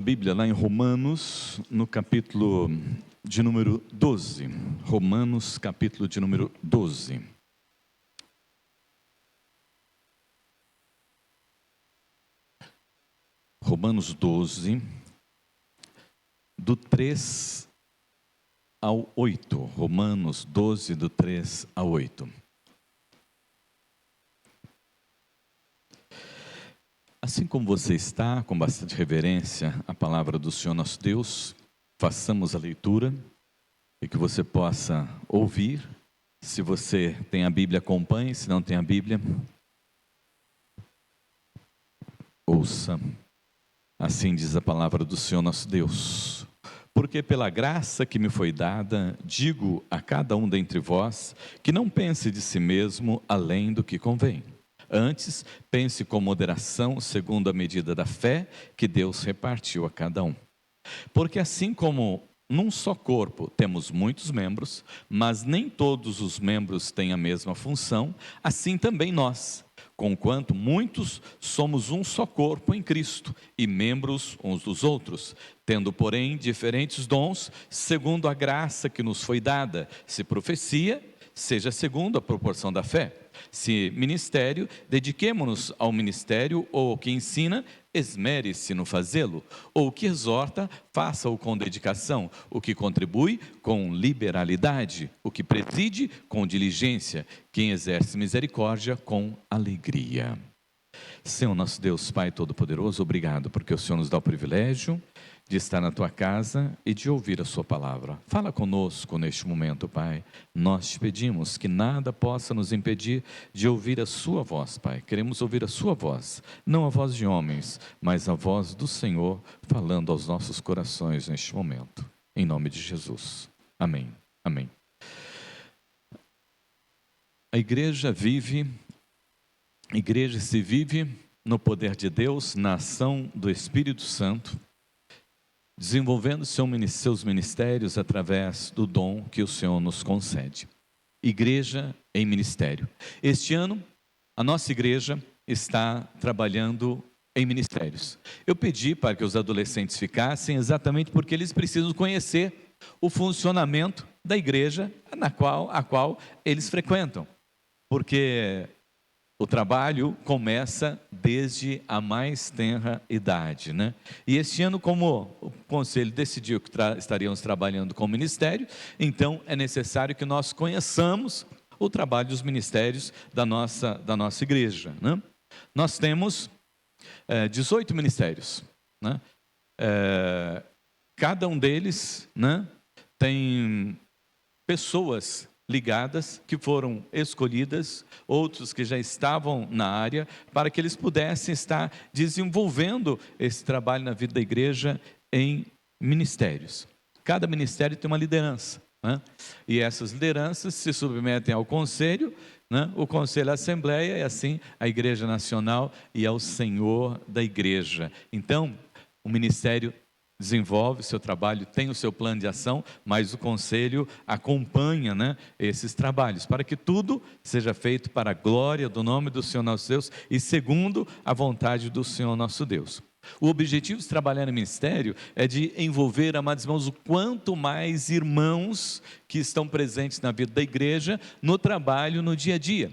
Bíblia lá em Romanos, no capítulo de número 12. Romanos, capítulo de número 12. Romanos 12, do 3 ao 8. Romanos 12, do 3 ao 8. Assim como você está, com bastante reverência, a palavra do Senhor nosso Deus, façamos a leitura e que você possa ouvir. Se você tem a Bíblia, acompanhe. Se não tem a Bíblia, ouça. Assim diz a palavra do Senhor nosso Deus. Porque pela graça que me foi dada, digo a cada um dentre vós, que não pense de si mesmo além do que convém. Antes, pense com moderação, segundo a medida da fé que Deus repartiu a cada um. Porque assim como num só corpo temos muitos membros, mas nem todos os membros têm a mesma função, assim também nós, conquanto muitos, somos um só corpo em Cristo e membros uns dos outros, tendo, porém, diferentes dons, segundo a graça que nos foi dada. Se profecia, seja segundo a proporção da fé. Se ministério, dediquemo-nos ao ministério, ou ao que ensina, esmere-se no fazê-lo, ou o que exorta, faça-o com dedicação, o que contribui, com liberalidade, o que preside, com diligência, quem exerce misericórdia, com alegria. Senhor nosso Deus, Pai Todo-Poderoso, obrigado, porque o Senhor nos dá o privilégio de estar na Tua casa e de ouvir a Sua palavra. Fala conosco neste momento, Pai. Nós te pedimos que nada possa nos impedir de ouvir a Sua voz, Pai. Queremos ouvir a Sua voz, não a voz de homens, mas a voz do Senhor falando aos nossos corações neste momento. Em nome de Jesus. Amém. Amém. A igreja se vive no poder de Deus, na ação do Espírito Santo, desenvolvendo seus ministérios através do dom que o Senhor nos concede. Igreja em ministério. Este ano, a nossa igreja está trabalhando em ministérios. Eu pedi para que os adolescentes ficassem exatamente porque eles precisam conhecer o funcionamento da igreja a qual eles frequentam. Porque o trabalho começa desde a mais tenra idade, né? E este ano, como o conselho decidiu que estaríamos trabalhando com o ministério, então é necessário que nós conheçamos o trabalho dos ministérios da nossa igreja, né? Nós temos 18 ministérios, né? Cada um deles, né, tem pessoas ligadas, que foram escolhidas, outros que já estavam na área, para que eles pudessem estar desenvolvendo esse trabalho na vida da igreja em ministérios. Cada ministério tem uma liderança, né? E essas lideranças se submetem ao conselho, né? O conselho à assembleia e assim a igreja nacional e ao senhor da igreja. Então, o ministério desenvolve o seu trabalho, tem o seu plano de ação, mas o conselho acompanha, né, esses trabalhos, para que tudo seja feito para a glória do nome do Senhor nosso Deus e segundo a vontade do Senhor nosso Deus. O objetivo de trabalhar no ministério é de envolver, amados irmãos, o quanto mais irmãos que estão presentes na vida da igreja, no trabalho, no dia a dia,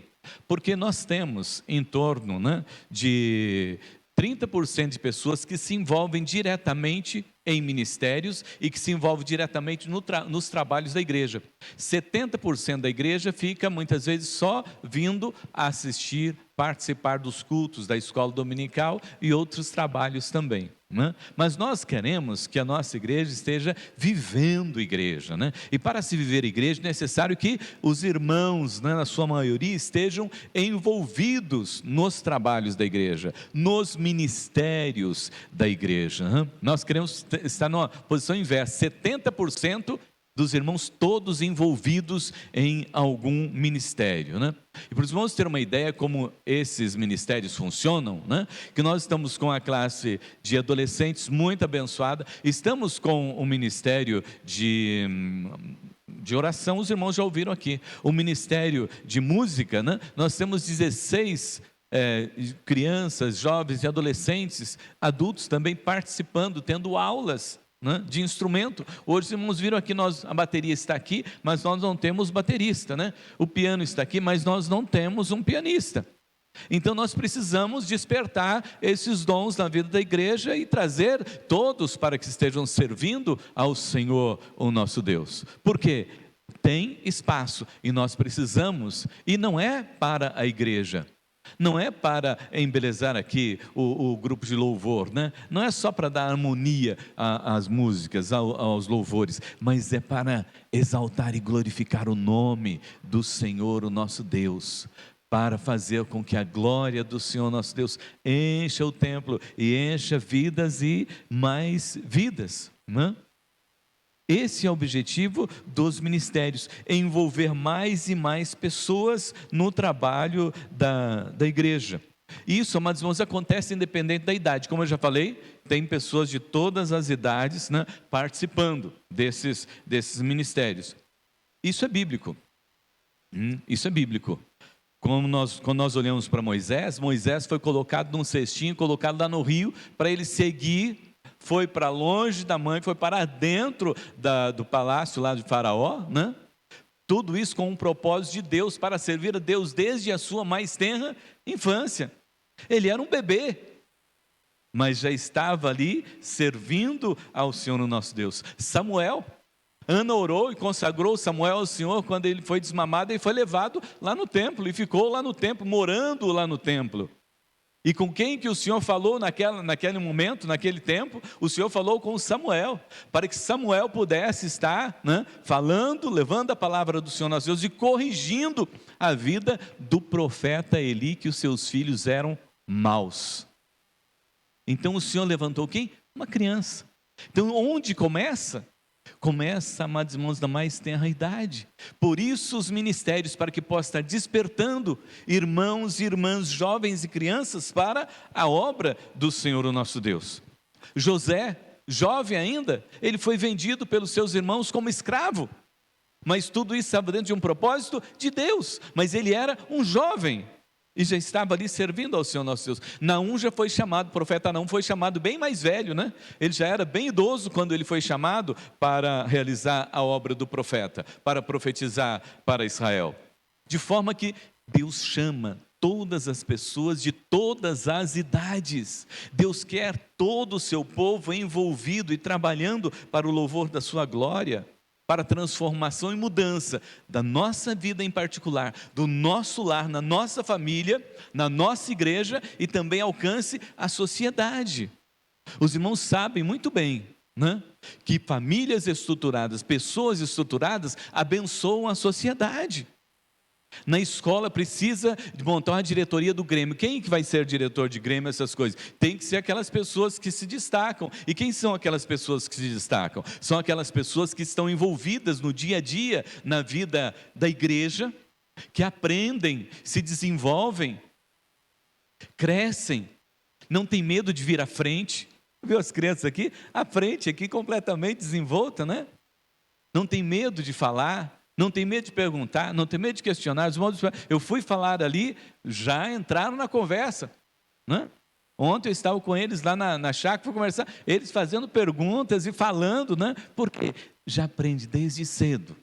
porque nós temos em torno, né, de 30% de pessoas que se envolvem diretamente em ministérios e que se envolvem diretamente nos trabalhos da igreja. 70% da igreja fica muitas vezes só vindo a assistir, participar dos cultos da escola dominical e outros trabalhos também, né? Mas nós queremos que a nossa igreja esteja vivendo igreja, né? E para se viver igreja é necessário que os irmãos, né, na sua maioria, estejam envolvidos nos trabalhos da igreja, nos ministérios da igreja, né? Nós queremos estar numa posição inversa, 70% dos irmãos todos envolvidos em algum ministério, né? E para os irmãos terem uma ideia como esses ministérios funcionam, né? Que nós estamos com a classe de adolescentes muito abençoada, estamos com o ministério de oração, os irmãos já ouviram aqui, o ministério de música, né? Nós temos 16 crianças, jovens e adolescentes, adultos também participando, tendo aulas, né, de instrumento. Hoje os irmãos viram aqui, a bateria está aqui, mas nós não temos baterista, né? O piano está aqui, mas nós não temos um pianista. Então nós precisamos despertar esses dons na vida da igreja e trazer todos para que estejam servindo ao Senhor, o nosso Deus. Por quê? Tem espaço e nós precisamos, e não é para a igreja, não é para embelezar aqui o grupo de louvor, né? Não é só para dar harmonia às músicas, aos louvores, mas é para exaltar e glorificar o nome do Senhor, o nosso Deus, para fazer com que a glória do Senhor nosso Deus encha o templo e encha vidas e mais vidas, né? Esse é o objetivo dos ministérios, envolver mais e mais pessoas no trabalho da igreja. Isso, amados irmãos, acontece independente da idade. Como eu já falei, tem pessoas de todas as idades, né, participando desses ministérios. Isso é bíblico. Isso é bíblico. Quando nós olhamos para Moisés foi colocado num cestinho, colocado lá no rio, para ele seguir. Foi para longe da mãe, foi para dentro do palácio lá de Faraó, né? Tudo isso com um propósito de Deus, para servir a Deus desde a sua mais tenra infância. Ele era um bebê, mas já estava ali servindo ao Senhor, o nosso Deus. Samuel, Ana orou e consagrou Samuel ao Senhor. Quando ele foi desmamado, ele foi levado lá no templo, e ficou lá no templo, morando lá no templo. E com quem que o Senhor falou naquele momento, naquele tempo? O Senhor falou com Samuel, para que Samuel pudesse estar, né, falando, levando a palavra do Senhor nosso Deus e corrigindo a vida do profeta Eli, que os seus filhos eram maus. Então o Senhor levantou quem? Uma criança. Então onde começa? Começa, amados irmãos, da mais tenra idade. Por isso os ministérios, para que possa estar despertando irmãos e irmãs, jovens e crianças para a obra do Senhor, o nosso Deus. José, jovem ainda, ele foi vendido pelos seus irmãos como escravo, mas tudo isso estava dentro de um propósito de Deus. Mas ele era um jovem e já estava ali servindo ao Senhor nosso Deus. Naum já foi chamado, o profeta Naum foi chamado bem mais velho, né? Ele já era bem idoso quando ele foi chamado para realizar a obra do profeta, para profetizar para Israel. De forma que Deus chama todas as pessoas de todas as idades. Deus quer todo o seu povo envolvido e trabalhando para o louvor da sua glória, para a transformação e mudança da nossa vida em particular, do nosso lar, na nossa família, na nossa igreja, e também alcance a sociedade. Os irmãos sabem muito bem, né, que famílias estruturadas, pessoas estruturadas, abençoam a sociedade. Na escola precisa de montar uma diretoria do Grêmio. Quem que vai ser diretor de Grêmio, essas coisas? Tem que ser aquelas pessoas que se destacam. E quem são aquelas pessoas que se destacam? São aquelas pessoas que estão envolvidas no dia a dia, na vida da igreja, que aprendem, se desenvolvem, crescem, não tem medo de vir à frente. Viu as crianças aqui? À frente, aqui completamente desenvolta, né? Não tem medo de falar, não tem medo de perguntar, não tem medo de questionar. Eu fui falar ali, já entraram na conversa, né? Ontem eu estava com eles lá na chácara, fui conversar, eles fazendo perguntas e falando, né? Porque já aprende desde cedo.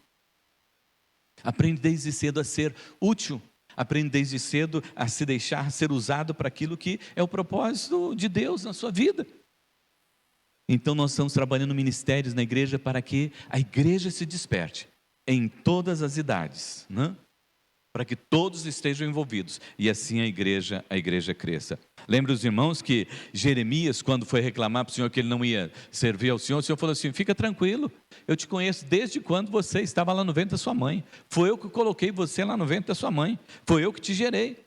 Aprende desde cedo a ser útil, aprende desde cedo a se deixar ser usado para aquilo que é o propósito de Deus na sua vida. Então nós estamos trabalhando ministérios na igreja para que a igreja se desperte em todas as idades, né? Para que todos estejam envolvidos e assim a igreja cresça. Lembra os irmãos que Jeremias, quando foi reclamar para o Senhor que ele não ia servir ao Senhor, o Senhor falou assim: fica tranquilo, eu te conheço desde quando você estava lá no ventre da sua mãe, foi eu que coloquei você lá no ventre da sua mãe, foi eu que te gerei.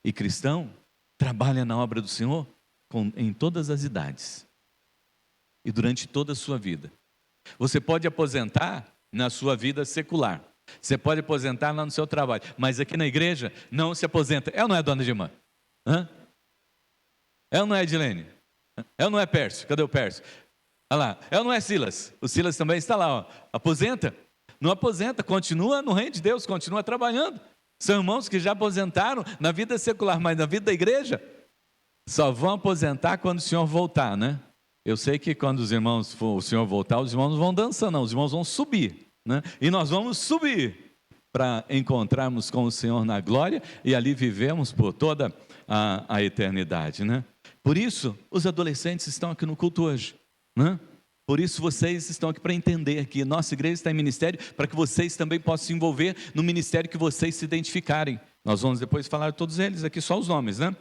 E cristão trabalha na obra do Senhor em todas as idades e durante toda a sua vida. Você pode aposentar na sua vida secular, você pode aposentar lá no seu trabalho, mas aqui na igreja não se aposenta. É ou não é, dona Edmã? É ou não é, Edilene? É ou não é Pércio? Cadê o Pércio? Olha lá. É ou não é Silas? O Silas também está lá, ó. Aposenta? Não aposenta, continua no reino de Deus, continua trabalhando. São irmãos que já aposentaram na vida secular, mas na vida da igreja só vão aposentar quando o Senhor voltar, né? Eu sei que quando o Senhor voltar, os irmãos não vão dançar, não, os irmãos vão subir, né? E nós vamos subir para encontrarmos com o Senhor na glória e ali vivemos por toda a eternidade, né? Por isso, os adolescentes estão aqui no culto hoje, né? Por isso vocês estão aqui para entender que nossa igreja está em ministério, para que vocês também possam se envolver no ministério que vocês se identificarem. Nós vamos depois falar de todos eles aqui, só os nomes, né?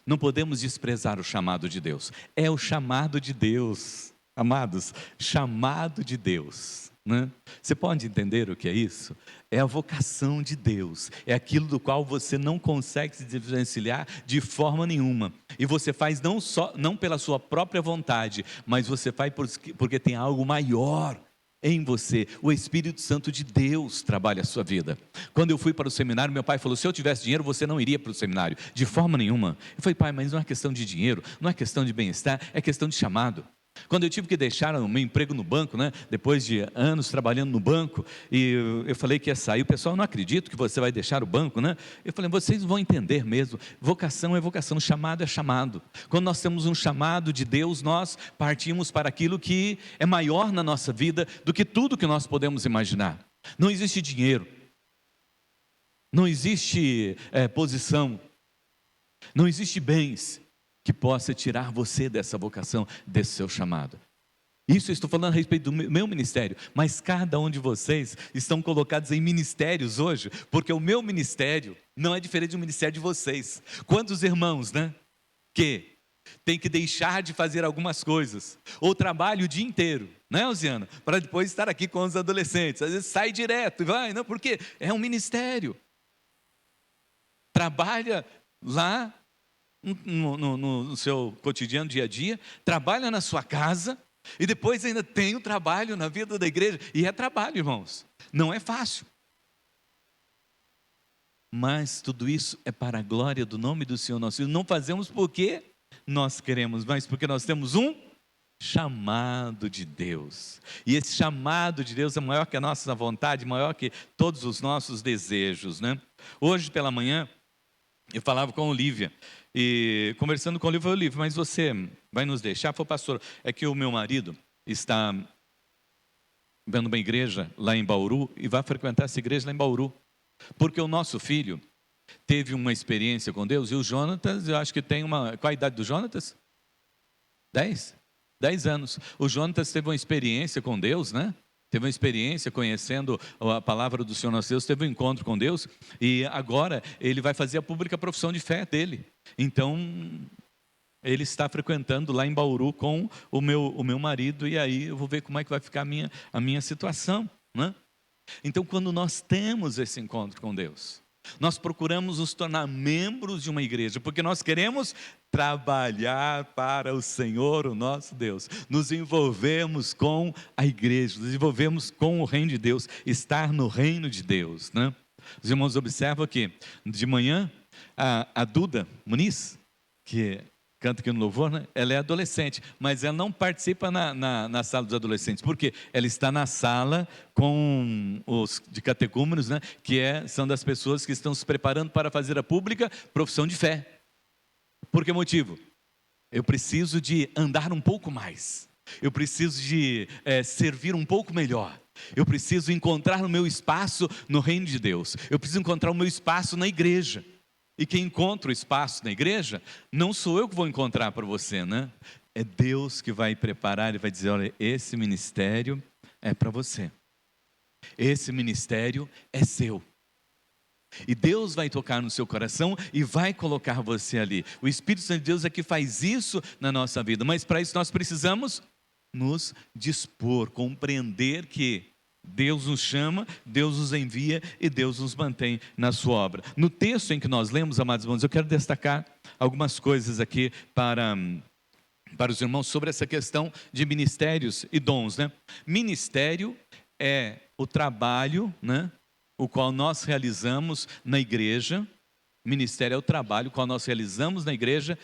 Não podemos desprezar o chamado de Deus. É o chamado de Deus, amados, chamado de Deus, né? Você pode entender o que é isso? É a vocação de Deus, é aquilo do qual você não consegue se desvencilhar de forma nenhuma, e você faz não pela sua própria vontade, mas você faz porque tem algo maior em você. O Espírito Santo de Deus trabalha a sua vida. Quando eu fui para o seminário, meu pai falou: se eu tivesse dinheiro, você não iria para o seminário, de forma nenhuma. Eu falei: pai, mas não é questão de dinheiro, não é questão de bem-estar, é questão de chamado. Quando eu tive que deixar o meu emprego no banco, né, depois de anos trabalhando no banco, e eu falei que ia sair, o pessoal: não acredito que você vai deixar o banco, né? Eu falei: vocês vão entender mesmo, vocação é vocação, chamado é chamado. Quando nós temos um chamado de Deus, nós partimos para aquilo que é maior na nossa vida do que tudo que nós podemos imaginar. Não existe dinheiro, não existe posição, não existe bens que possa tirar você dessa vocação, desse seu chamado. Isso eu estou falando a respeito do meu ministério, mas cada um de vocês estão colocados em ministérios hoje, porque o meu ministério não é diferente do ministério de vocês. Quantos irmãos, né, que tem que deixar de fazer algumas coisas, ou trabalha o dia inteiro, né, Osiana, para depois estar aqui com os adolescentes, às vezes sai direto e vai, não, porque é um ministério. Trabalha lá no seu cotidiano, dia a dia, trabalha na sua casa, e depois ainda tem o trabalho na vida da igreja, e é trabalho, irmãos, não é fácil, mas tudo isso é para a glória do nome do Senhor nosso Deus. Não fazemos porque nós queremos, mas porque nós temos um chamado de Deus, e esse chamado de Deus é maior que a nossa vontade, maior que todos os nossos desejos, né? Hoje pela manhã eu falava com a Olívia, e conversando com a Olívia, Olívia, mas você vai nos deixar? Falei: pastor, é que o meu marido está vendo uma igreja lá em Bauru, e vai frequentar essa igreja lá em Bauru, porque o nosso filho teve uma experiência com Deus, e o Jonatas, eu acho que tem qual a idade do Jonatas? 10 anos. O Jonatas teve uma experiência com Deus, né? Teve uma experiência conhecendo a palavra do Senhor nosso Deus, teve um encontro com Deus, e agora ele vai fazer a pública profissão de fé dele. Então, ele está frequentando lá em Bauru com o meu marido, e aí eu vou ver como é que vai ficar a minha situação, né? Então, quando nós temos esse encontro com Deus, nós procuramos nos tornar membros de uma igreja, porque nós queremos trabalhar para o Senhor, o nosso Deus, nos envolvemos com a igreja, nos envolvemos com o reino de Deus, estar no reino de Deus, né? Os irmãos observam que de manhã a Duda Muniz, que canta aqui no louvor, né? Ela é adolescente, mas ela não participa na sala dos adolescentes, porque ela está na sala com os de catecúmenos, né? São das pessoas que estão se preparando para fazer a pública profissão de fé. Por que motivo? Eu preciso de andar um pouco mais, eu preciso de servir um pouco melhor, eu preciso encontrar o meu espaço no reino de Deus, eu preciso encontrar o meu espaço na igreja. E quem encontra o espaço na igreja, não sou eu que vou encontrar para você, né? É Deus que vai preparar e vai dizer: olha, esse ministério é para você, esse ministério é seu. E Deus vai tocar no seu coração e vai colocar você ali. O Espírito Santo de Deus é que faz isso na nossa vida, mas para isso nós precisamos nos dispor, compreender que Deus nos chama, Deus nos envia e Deus nos mantém na sua obra. No texto em que nós lemos, amados irmãos, eu quero destacar algumas coisas aqui para os irmãos sobre essa questão de ministérios e dons, né? Ministério é o trabalho, né, o qual nós realizamos na igreja. Ministério é o trabalho o qual nós realizamos na igreja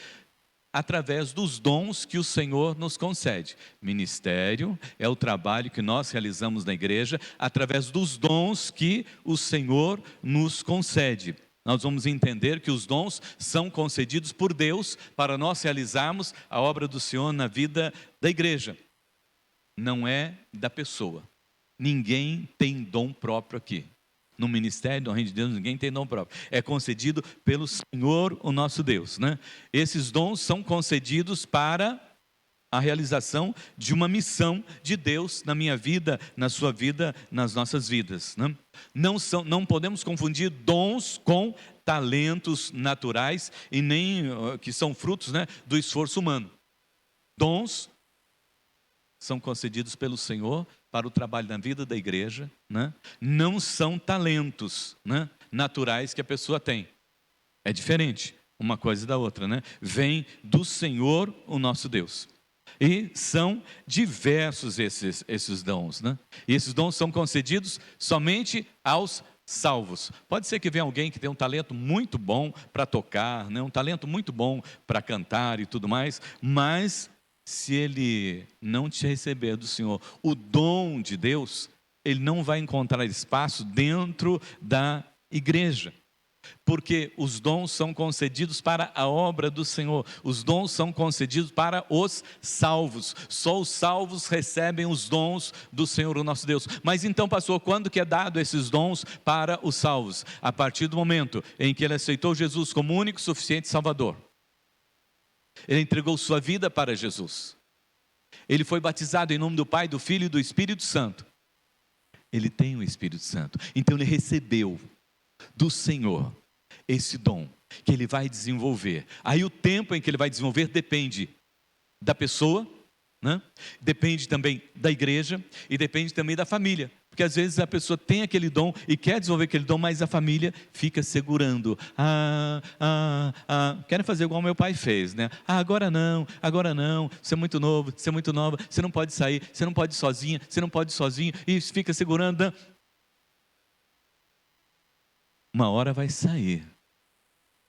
através dos dons que o Senhor nos concede. Ministério é o trabalho que nós realizamos na igreja através dos dons que o Senhor nos concede. Nós vamos entender que os dons são concedidos por Deus para nós realizarmos a obra do Senhor na vida da igreja. Não é da pessoa. Ninguém tem dom próprio aqui. No ministério, no reino de Deus, ninguém tem dom próprio. É concedido pelo Senhor, o nosso Deus, né? Esses dons são concedidos para a realização de uma missão de Deus na minha vida, na sua vida, nas nossas vidas, né? Não podemos confundir dons com talentos naturais e nem que são frutos, né, do esforço humano. Dons são concedidos pelo Senhor para o trabalho na vida da igreja, né? Não são talentos, né, naturais que a pessoa tem. É diferente uma coisa da outra, né? Vem do Senhor, o nosso Deus. E são diversos esses dons, né? E esses dons são concedidos somente aos salvos. Pode ser que venha alguém que tem um talento muito bom para tocar, né? Um talento muito bom para cantar e tudo mais, mas se ele não te receber do Senhor o dom de Deus, ele não vai encontrar espaço dentro da igreja. Porque os dons são concedidos para a obra do Senhor. Os dons são concedidos para os salvos. Só os salvos recebem os dons do Senhor, o nosso Deus. Mas então, pastor, quando que é dado esses dons para os salvos? A partir do momento em que ele aceitou Jesus como único e suficiente Salvador. Ele entregou sua vida para Jesus. Ele foi batizado em nome do Pai, do Filho e do Espírito Santo. Ele tem o Espírito Santo. Então ele recebeu do Senhor esse dom que ele vai desenvolver. Aí o tempo em que ele vai desenvolver depende da pessoa, né? Depende também da igreja e depende também da família. Porque às vezes a pessoa tem aquele dom e quer desenvolver aquele dom, mas a família fica segurando. Querem fazer igual meu pai fez, né? Agora não, você é muito novo, você é muito nova, você não pode sair, você não pode ir sozinha, você não pode ir sozinho, e fica segurando, né? Uma hora vai sair.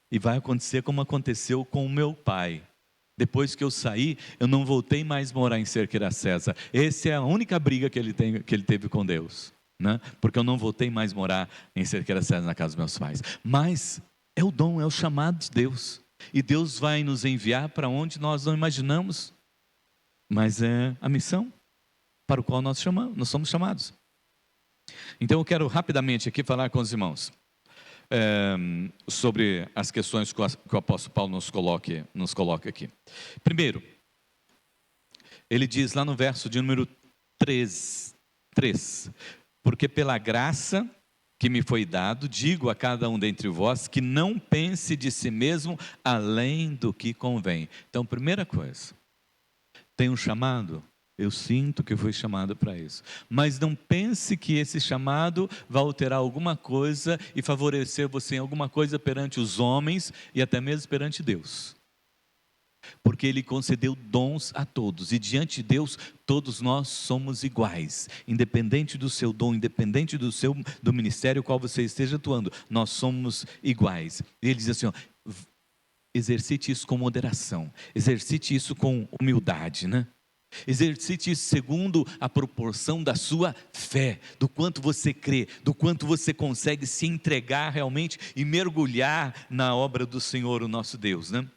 E vai acontecer como aconteceu com o meu pai. Depois que eu saí, eu não voltei mais morar em Cerqueira César. Essa é a única briga que ele teve com Deus, né? Porque eu não voltei mais morar em Cerqueira César na casa dos meus pais. Mas é o dom, é o chamado de Deus. E Deus vai nos enviar para onde nós não imaginamos. Mas é a missão para o qual nós somos chamados. Então eu quero rapidamente aqui falar com os irmãos sobre as questões que o apóstolo Paulo nos coloca aqui. Primeiro, ele diz lá no verso de número 3, porque pela graça que me foi dado, digo a cada um dentre vós, que não pense de si mesmo além do que convém. Então, primeira coisa, tem um chamado? Eu sinto que fui chamado para isso. Mas não pense que esse chamado vai alterar alguma coisa e favorecer você em alguma coisa perante os homens e até mesmo perante Deus. Porque Ele concedeu dons a todos e diante de Deus todos nós somos iguais. Independente do seu dom, independente do ministério qual você esteja atuando, nós somos iguais. E Ele diz assim, ó, exercite isso com moderação, exercite isso com humildade, né? Exercite isso segundo a proporção da sua fé, do quanto você crê, do quanto você consegue se entregar realmente e mergulhar na obra do Senhor, o nosso Deus, né?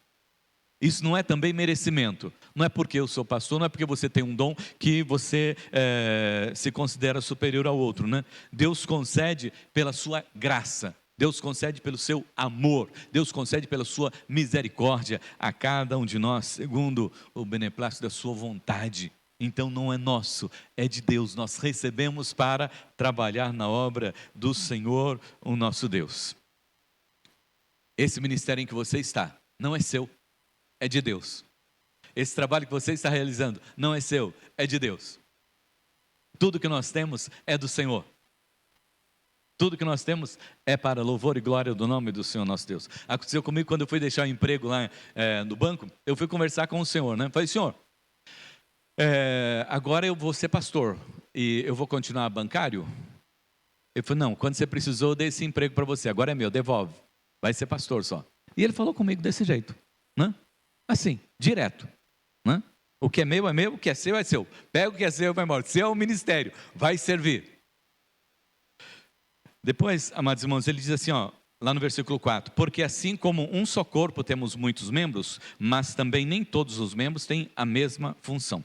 Isso não é também merecimento, não é porque eu sou pastor, não é porque você tem um dom que você se considera superior ao outro, né? Deus concede pela sua graça. Deus concede pelo seu amor, Deus concede pela sua misericórdia a cada um de nós, segundo o beneplácito da sua vontade. Então não é nosso, é de Deus, nós recebemos para trabalhar na obra do Senhor, o nosso Deus. Esse ministério em que você está, não é seu, é de Deus. Esse trabalho que você está realizando, não é seu, é de Deus. Tudo que nós temos é do Senhor. Tudo que nós temos é para louvor e glória do nome do Senhor nosso Deus. Aconteceu comigo quando eu fui deixar o emprego lá no banco, eu fui conversar com o Senhor, né? Falei, Senhor, agora eu vou ser pastor e eu vou continuar bancário? Ele falou, não, quando você precisou eu dei esse emprego para você, agora é meu, devolve, vai ser pastor só. E ele falou comigo desse jeito, né? Assim, direto, né? O que é meu é meu, o que é seu é seu. Pega o que é seu e vai embora. Seu é o ministério, vai servir. Depois, amados irmãos, ele diz assim, ó, lá no versículo 4, porque assim como um só corpo temos muitos membros, mas também nem todos os membros têm a mesma função.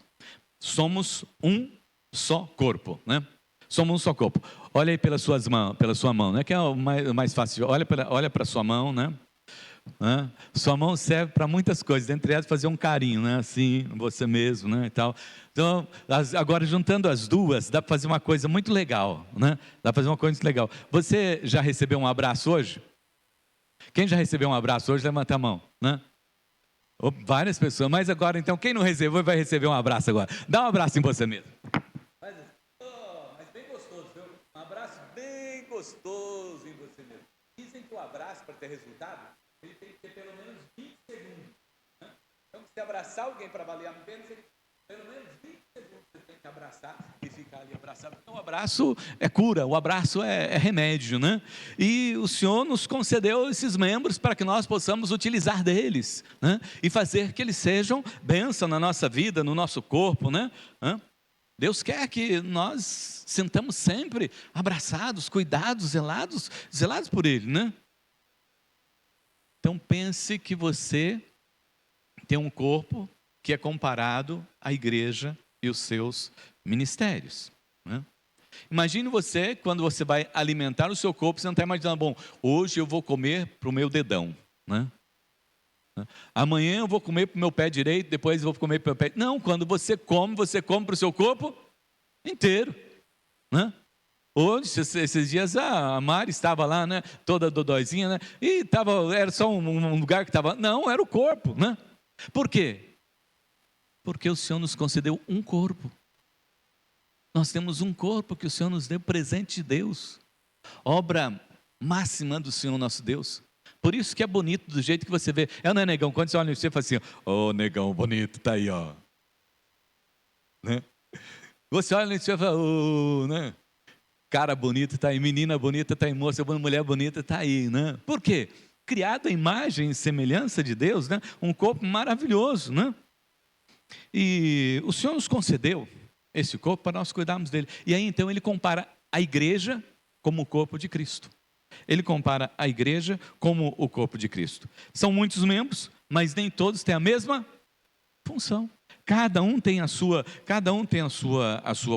Somos um só corpo, né? Somos um só corpo. Olha aí pela sua mão, né? Que é o mais fácil. Olha para a sua mão, né? Sua mão serve para muitas coisas, entre elas fazer um carinho, né? Assim, você mesmo, né? E tal. Então, agora juntando as duas, dá para fazer uma coisa muito legal, né? Dá para fazer uma coisa muito legal. Você já recebeu um abraço hoje? Quem já recebeu um abraço hoje, levanta a mão, né? Várias pessoas, mas agora então, quem não recebeu vai receber um abraço agora. Dá um abraço em você mesmo. Mas bem gostoso, viu? Um abraço bem gostoso em você mesmo. Dizem que o abraço, para ter resultado, ele tem que ter pelo menos 20 segundos. Né? Então, se abraçar alguém para valer a pena, pelo menos 20 segundos você tem que abraçar e ficar ali abraçado. Então, o abraço é cura, o abraço é remédio, né? E o Senhor nos concedeu esses membros para que nós possamos utilizar deles, né? E fazer que eles sejam bênção na nossa vida, no nosso corpo, né? Deus quer que nós sintamos sempre abraçados, cuidados, zelados por Ele, né? Então pense que você tem um corpo que é comparado à igreja e os seus ministérios, né? Imagine você, quando você vai alimentar o seu corpo, você não está imaginando, bom, hoje eu vou comer para o meu dedão, né? Amanhã eu vou comer para o meu pé direito, depois eu vou comer para o meu pé. Não, quando você come para o seu corpo inteiro, né? Hoje, esses dias, a Mari estava lá, né? Toda dodóizinha, né? E era só um lugar que estava. Não, era o corpo, né? Por quê? Porque o Senhor nos concedeu um corpo. Nós temos um corpo que o Senhor nos deu, presente de Deus, obra máxima do Senhor nosso Deus. Por isso que é bonito do jeito que você vê. Não é, negão? Quando você olha no você fala assim, ô negão bonito, tá aí, ó. Né? Você olha no você fala, né? Cara bonito tá aí, menina bonita tá aí, moça, mulher bonita tá aí, né? Por quê? Criado à imagem e semelhança de Deus, né? Um corpo maravilhoso, né? E o Senhor nos concedeu esse corpo para nós cuidarmos dele. E aí então ele compara a igreja como o corpo de Cristo. Ele compara a igreja como o corpo de Cristo. São muitos membros, mas nem todos têm a mesma função. Cada um tem a sua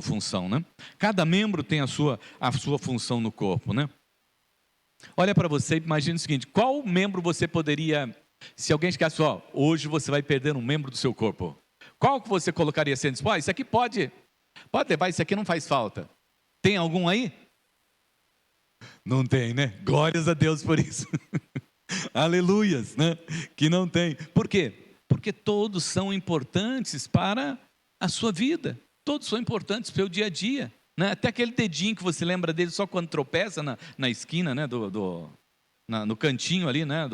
função, né? Cada membro tem a sua função no corpo, né? Olha para você, imagine o seguinte: qual membro você poderia, se alguém chegasse, hoje você vai perder um membro do seu corpo, qual que você colocaria sendo? Isso aqui pode levar, isso aqui não faz falta. Tem algum aí? Não tem, né? Glórias a Deus por isso. Aleluias, né? Que não tem. Por quê? Porque todos são importantes para a sua vida. Todos são importantes para o dia a dia, né? Até aquele dedinho que você lembra dele só quando tropeça na esquina, né? No cantinho ali, né?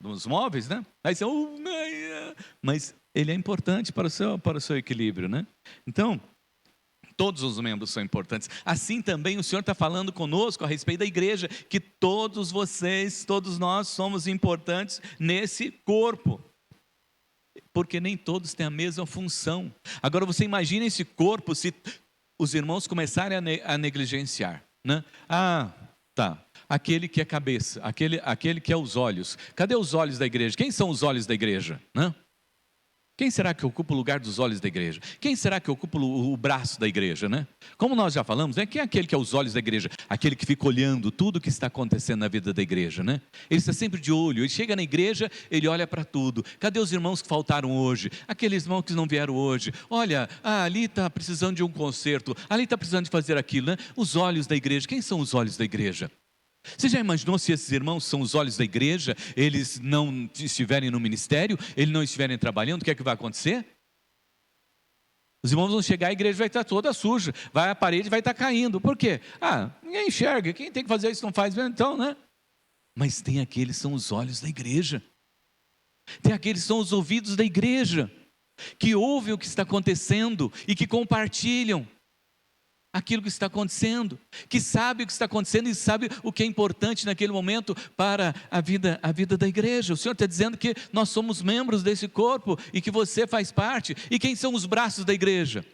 Dos móveis, né? Aí você, mas ele é importante para o seu equilíbrio, né? Então, todos os membros são importantes. Assim também o Senhor está falando conosco a respeito da igreja, que todos vocês, todos nós somos importantes nesse corpo, porque nem todos têm a mesma função. Agora você imagina esse corpo se os irmãos começarem a negligenciar, né? Tá, aquele que é cabeça, aquele que é os olhos. Cadê os olhos da igreja? Quem são os olhos da igreja, né? Quem será que ocupa o lugar dos olhos da igreja? Quem será que ocupa o braço da igreja, né? Como nós já falamos, né? Quem é aquele que é os olhos da igreja? Aquele que fica olhando tudo o que está acontecendo na vida da igreja, né? Ele está sempre de olho, ele chega na igreja, ele olha para tudo. Cadê os irmãos que faltaram hoje? Aqueles irmãos que não vieram hoje. Olha, ali está precisando de um concerto, ali está precisando de fazer aquilo, né? Os olhos da igreja, quem são os olhos da igreja? Você já imaginou se esses irmãos são os olhos da igreja, eles não estiverem no ministério, eles não estiverem trabalhando, o que é que vai acontecer? Os irmãos vão chegar, a igreja vai estar toda suja, a parede vai estar caindo. Por quê? Ninguém enxerga, quem tem que fazer isso não faz, então, né? Mas tem aqueles que são os olhos da igreja, tem aqueles que são os ouvidos da igreja, que ouvem o que está acontecendo e que compartilham. aquilo que está acontecendo, que sabe o que está acontecendo e sabe o que é importante naquele momento para a vida da igreja. O Senhor está dizendo que nós somos membros desse corpo e que você faz parte. E quem são os braços da igreja?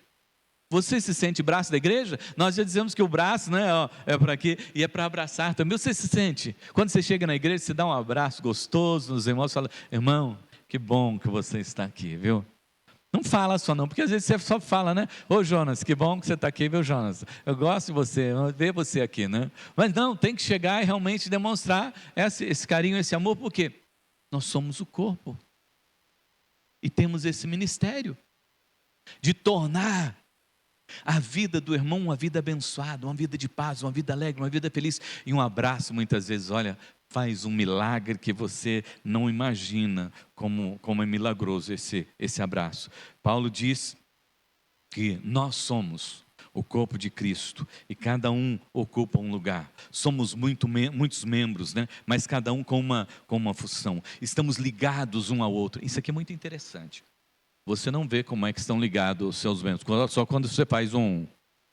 Você se sente braço da igreja? Nós já dizemos que o braço, né, é para quê? E é para abraçar também. Você se sente? Quando você chega na igreja, você dá um abraço gostoso nos irmãos, fala: irmão, que bom que você está aqui, viu? Não fala só não, porque às vezes você só fala, né? Ô Jonas, que bom que você está aqui, viu, Jonas? Eu gosto de você, ver você aqui, né? Mas não, tem que chegar e realmente demonstrar esse carinho, esse amor, porque nós somos o corpo. E temos esse ministério de tornar a vida do irmão uma vida abençoada, uma vida de paz, uma vida alegre, uma vida feliz. E um abraço, muitas vezes, olha, faz um milagre que você não imagina como é milagroso esse abraço. Paulo diz que nós somos o corpo de Cristo e cada um ocupa um lugar. Somos muitos membros, né? Mas cada um com uma função. Estamos ligados um ao outro. Isso aqui é muito interessante. Você não vê como é que estão ligados os seus membros. Só quando você faz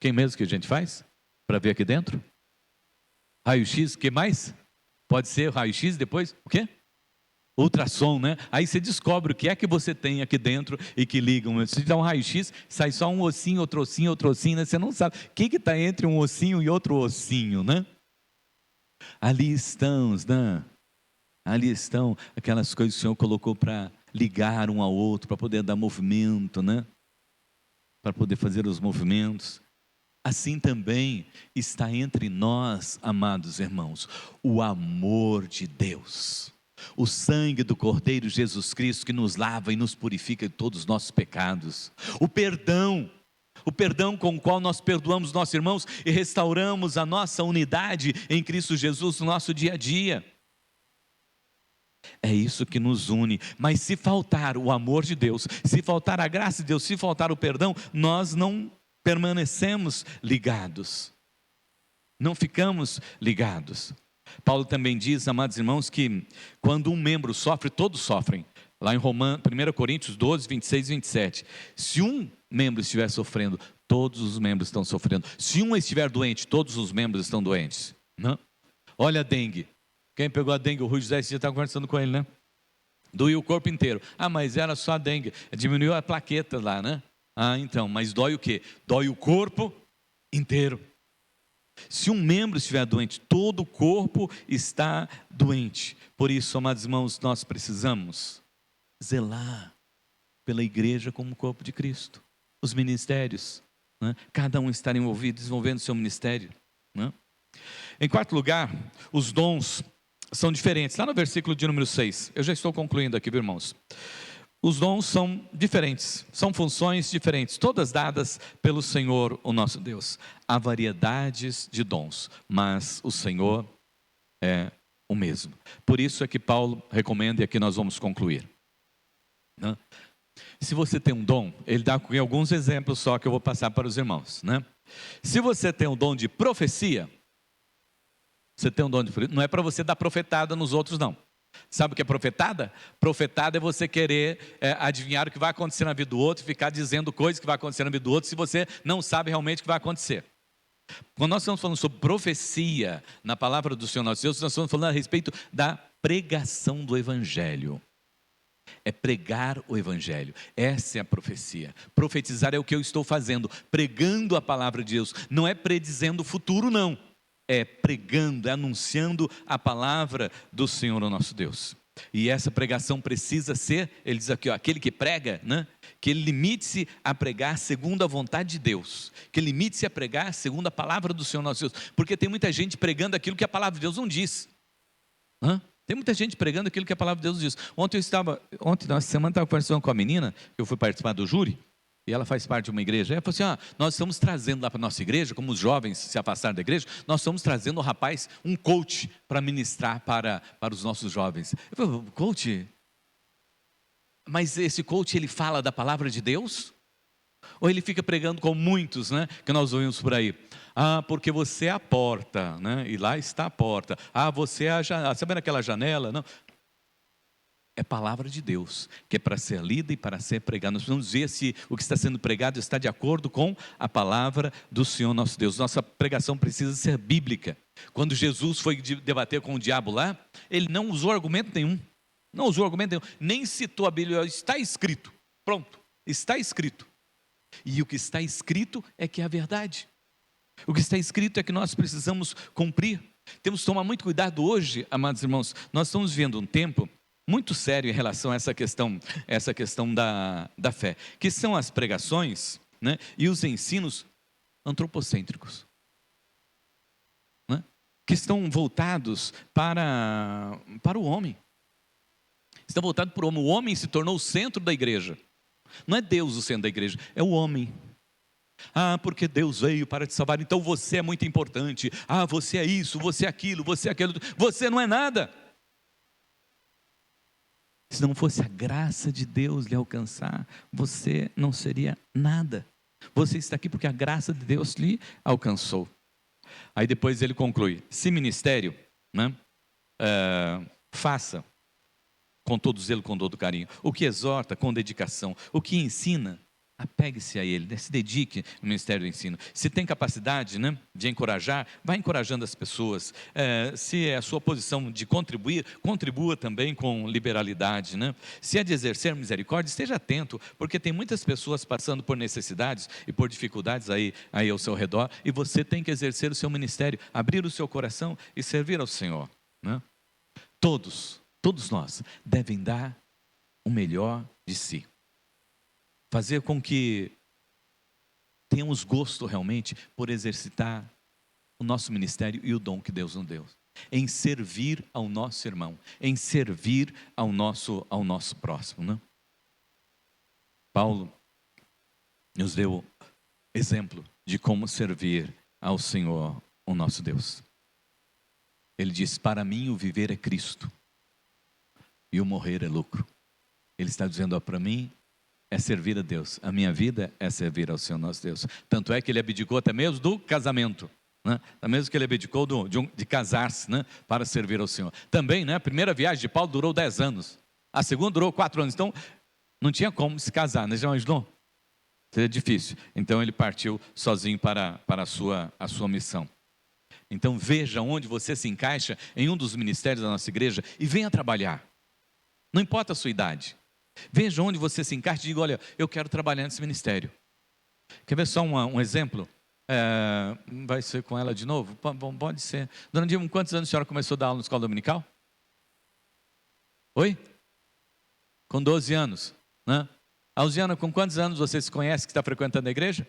quem mesmo que a gente faz? Para ver aqui dentro? Raio-X, o que mais? Pode ser raio-X depois? O quê? Ultrassom, né? Aí você descobre o que é que você tem aqui dentro e que ligam. Se dá um raio-X, sai só um ossinho, outro ossinho, né? Você não sabe o que está entre um ossinho e outro ossinho, né? Ali estão, né? Ali estão aquelas coisas que o Senhor colocou para ligar um ao outro, para poder dar movimento, né? Para poder fazer os movimentos. Assim também está entre nós, amados irmãos, o amor de Deus, o sangue do Cordeiro Jesus Cristo que nos lava e nos purifica de todos os nossos pecados, o perdão com o qual nós perdoamos nossos irmãos e restauramos a nossa unidade em Cristo Jesus no nosso dia a dia. É isso que nos une. Mas se faltar o amor de Deus, se faltar a graça de Deus, se faltar o perdão, nós não permanecemos ligados, não ficamos ligados. Paulo também diz, amados irmãos, que quando um membro sofre, todos sofrem. Lá em 1 Coríntios 12, 26 e 27. Se um membro estiver sofrendo, todos os membros estão sofrendo. Se um estiver doente, todos os membros estão doentes. Não? Olha a dengue. Quem pegou a dengue? O Rui José, esse dia estava conversando com ele, né? Doía o corpo inteiro. Ah, mas era só a dengue. Diminuiu a plaqueta lá, né? Ah, então, mas dói o quê? Dói o corpo inteiro. Se um membro estiver doente, todo o corpo está doente. Por isso, amados irmãos, nós precisamos zelar pela igreja como corpo de Cristo. Os ministérios, né? Cada um estar envolvido, desenvolvendo seu ministério, né? Em quarto lugar, os dons são diferentes. Lá no versículo de número 6, eu já estou concluindo aqui, irmãos. Os dons são diferentes, são funções diferentes, todas dadas pelo Senhor, o nosso Deus. Há variedades de dons, mas o Senhor é o mesmo. Por isso é que Paulo recomenda, e aqui nós vamos concluir, né? Se você tem um dom, ele dá alguns exemplos só que eu vou passar para os irmãos, né? Se você tem o dom de profecia, você tem um dom de profecia, não é para você dar profetada nos outros, não. Sabe o que é profetada? Profetada é você querer adivinhar o que vai acontecer na vida do outro, ficar dizendo coisas que vai acontecer na vida do outro, se você não sabe realmente o que vai acontecer. Quando nós estamos falando sobre profecia, na palavra do Senhor nosso Deus, nós estamos falando a respeito da pregação do Evangelho. É pregar o Evangelho, essa é a profecia. Profetizar é o que eu estou fazendo, pregando a palavra de Deus, não é predizendo o futuro, não. É pregando, é anunciando a palavra do Senhor, o nosso Deus. E essa pregação precisa ser, ele diz aqui, ó, aquele que prega, né? Que ele limite-se a pregar segundo a vontade de Deus, que ele limite-se a pregar segundo a palavra do Senhor nosso Deus, porque tem muita gente pregando aquilo que a palavra de Deus não diz. Tem muita gente pregando aquilo que a palavra de Deus diz. Ontem, na semana, estava conversando com a menina, eu fui participar do júri, e ela faz parte de uma igreja. Ela falou assim, nós estamos trazendo lá para a nossa igreja, como os jovens se afastaram da igreja, nós estamos trazendo um rapaz, um coach, para ministrar para os nossos jovens. Eu falei, coach? Mas esse coach, ele fala da palavra de Deus? Ou ele fica pregando com muitos, né, que nós ouvimos por aí? Porque você é a porta, né, e lá está a porta. Você é a janela, sabe aquela janela? Não. é palavra de Deus, que é para ser lida e para ser pregada. Nós precisamos ver se o que está sendo pregado está de acordo com a palavra do Senhor nosso Deus. Nossa pregação precisa ser bíblica. Quando Jesus foi debater com o diabo lá, ele não usou argumento nenhum. Não usou argumento nenhum. Nem citou a Bíblia. Está escrito. Pronto. Está escrito. E o que está escrito é que é a verdade. O que está escrito é que nós precisamos cumprir. Temos que tomar muito cuidado hoje, amados irmãos. Nós estamos vivendo um tempo muito sério em relação a essa questão da fé, que são as pregações, né, e os ensinos antropocêntricos, né, que estão voltados para o homem. Estão voltados para o homem. O homem se tornou o centro da igreja. Não é Deus o centro da igreja, é o homem. Ah, porque Deus veio para te salvar, então você é muito importante. Ah, você é isso, você é aquilo, você é aquilo. Você não é nada. Se não fosse a graça de Deus lhe alcançar, você não seria nada. Você está aqui porque a graça de Deus lhe alcançou. Aí depois ele conclui: se ministério, né, faça com todo zelo, com todo carinho. O que exorta, com dedicação. O que ensina, apegue-se a ele, né? Se dedique no ministério do ensino. Se tem capacidade, né, de encorajar, vá encorajando as pessoas. Se é a sua posição de contribuir, contribua também com liberalidade, né? Se é de exercer misericórdia, esteja atento, porque tem muitas pessoas passando por necessidades e por dificuldades aí ao seu redor, e você tem que exercer o seu ministério, abrir o seu coração e servir ao Senhor, né? Todos nós devem dar o melhor de si. Fazer com que tenhamos gosto realmente por exercitar o nosso ministério e o dom que Deus nos deu, em servir ao nosso irmão, em servir ao nosso próximo, né? Paulo nos deu exemplo de como servir ao Senhor, o nosso Deus. Ele diz: para mim o viver é Cristo e o morrer é lucro. Ele está dizendo: para mim é servir a Deus, a minha vida é servir ao Senhor nosso Deus. Tanto é que ele abdicou até mesmo do casamento, né? Até mesmo que ele abdicou de casar-se, né, para servir ao Senhor. Também, né, a primeira viagem de Paulo durou 10 anos, a segunda durou 4 anos, então não tinha como se casar, né? Já imaginou? Seria difícil. Então ele partiu sozinho para a sua missão. Então veja onde você se encaixa em um dos ministérios da nossa igreja e venha trabalhar. Não importa a sua idade. Veja onde você se encaixa e diga: olha, eu quero trabalhar nesse ministério. Quer ver só um exemplo? Vai ser com ela de novo? Pode ser. Dona Dilma, quantos anos a senhora começou a dar aula na escola dominical? Oi? Com 12 anos, né? Alziana, com quantos anos você se conhece que está frequentando a igreja?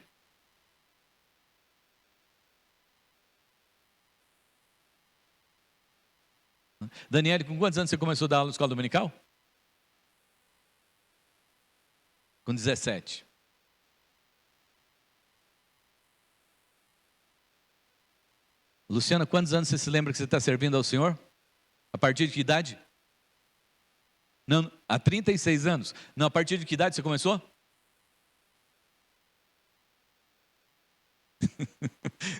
Daniele, com quantos anos você começou a dar aula na escola dominical? Com 17. Luciana, quantos anos você se lembra que você está servindo ao Senhor? A partir de que idade? Não, há 36 anos. Não, a partir de que idade você começou?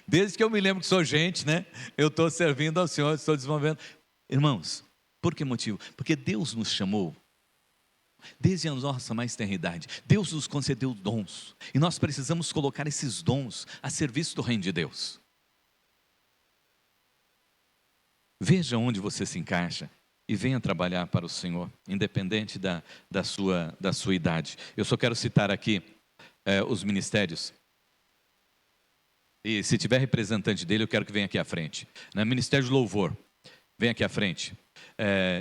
Desde que eu me lembro que sou gente, né? Eu estou servindo ao Senhor, estou desenvolvendo. Irmãos, por que motivo? Porque Deus nos chamou desde a nossa mais tenra idade. Deus nos concedeu dons, e nós precisamos colocar esses dons a serviço do reino de Deus. Veja onde você se encaixa e venha trabalhar para o Senhor, independente da sua idade. Eu só quero citar aqui os ministérios. E se tiver representante dele, eu quero que venha aqui à frente. Ministério de louvor, vem aqui à frente.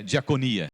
Diaconia,